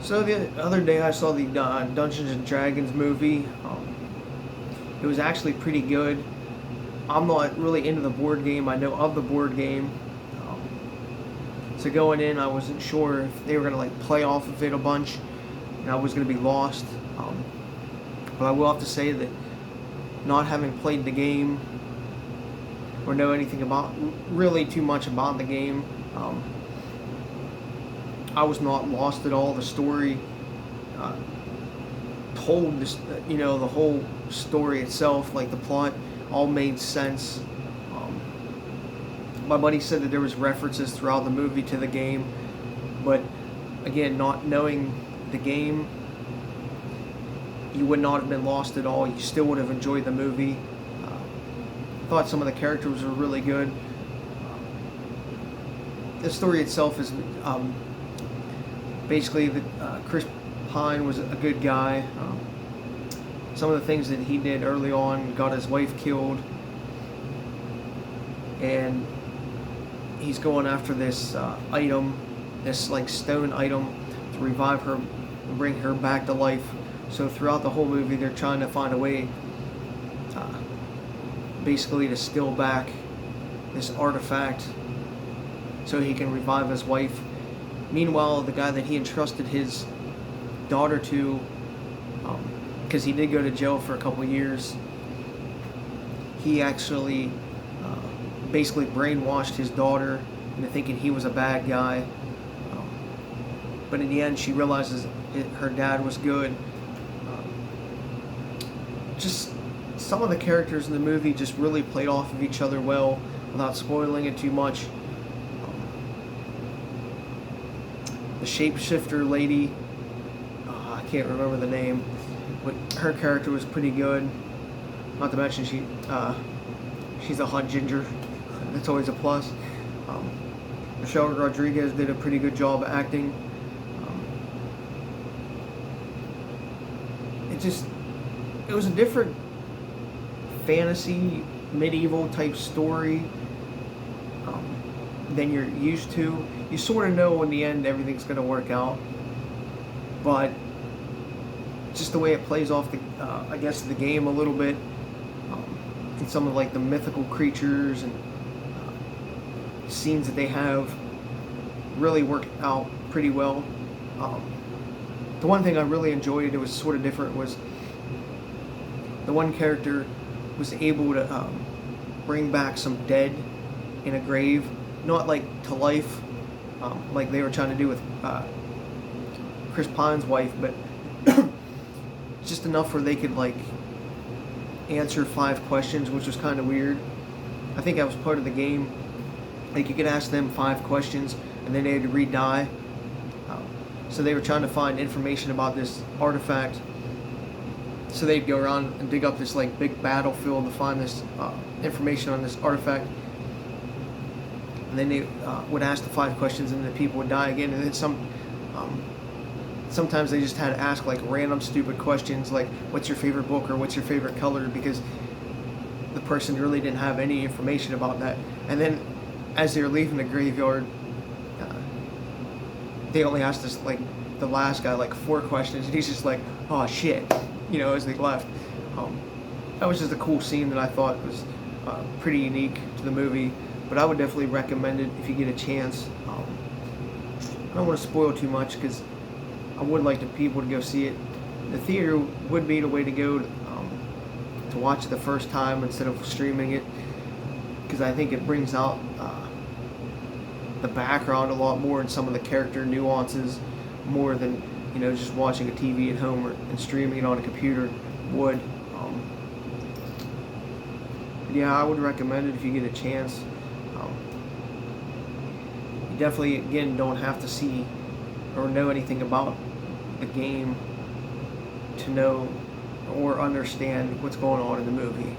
So the other day I saw the Dungeons and Dragons movie. It was actually pretty good. I'm not really into the board game. I know of the board game. Um, so going in, I wasn't sure if they were gonna like play off of it a bunch, and I was gonna be lost. But I will have to say that not having played the game or know anything about really too much about the game, I was not lost at all. The story uh, told this, the whole story itself, like the plot, all made sense. Um, my buddy said that there was references throughout the movie to the game, but again, not knowing the game, you would not have been lost at all. You still would have enjoyed the movie. I thought some of the characters were really good. The story itself is basically Chris Pine was a good guy. Some of the things that he did early on got his wife killed, and he's going after this item, this like stone item, to revive her and bring her back to life. So throughout the whole movie, they're trying to find a way, basically, to steal back this artifact so he can revive his wife. Meanwhile, the guy that he entrusted his daughter to, because he did go to jail for a couple of years, he actually basically brainwashed his daughter into thinking he was a bad guy. But in the end, she realizes her dad was good. Just some of the characters in the movie just really played off of each other well without spoiling it too much. The shapeshifter lady, I can't remember the name, but her character was pretty good. Not to mention she's a hot ginger. That's always a plus. Michelle Rodriguez did a pretty good job acting. It was a different fantasy, medieval type story than you're used to. You sort of know in the end everything's going to work out, but just the way it plays off the game a little bit, and some of like the mythical creatures and scenes that they have really worked out pretty well. The one thing I really enjoyed, it was sort of different, was the one character was able to bring back some dead in a grave, not like to life, like they were trying to do with Chris Pine's wife, but just enough where they could like answer 5 questions, which was kind of weird. I think that was part of the game. Like you could ask them 5 questions, and then they had to re-die. So they were trying to find information about this artifact. So they'd go around and dig up this like big battlefield to find this information on this artifact. And then they would ask the 5 questions, and the people would die again. And then sometimes they just had to ask like random stupid questions, like what's your favorite book or what's your favorite color, because the person really didn't have any information about that. And then as they were leaving the graveyard, they only asked this like the last guy like 4 questions, and he's just like, oh shit, as they left. That was just a cool scene that I thought was pretty unique to the movie. But I would definitely recommend it if you get a chance. I don't want to spoil too much because I would like the people to go see it. The theater would be the way to go to watch it the first time instead of streaming it, because I think it brings out the background a lot more and some of the character nuances more than just watching a TV at home and streaming it on a computer would. But yeah, I would recommend it if you get a chance. You definitely, again, don't have to see or know anything about the game to know or understand what's going on in the movie.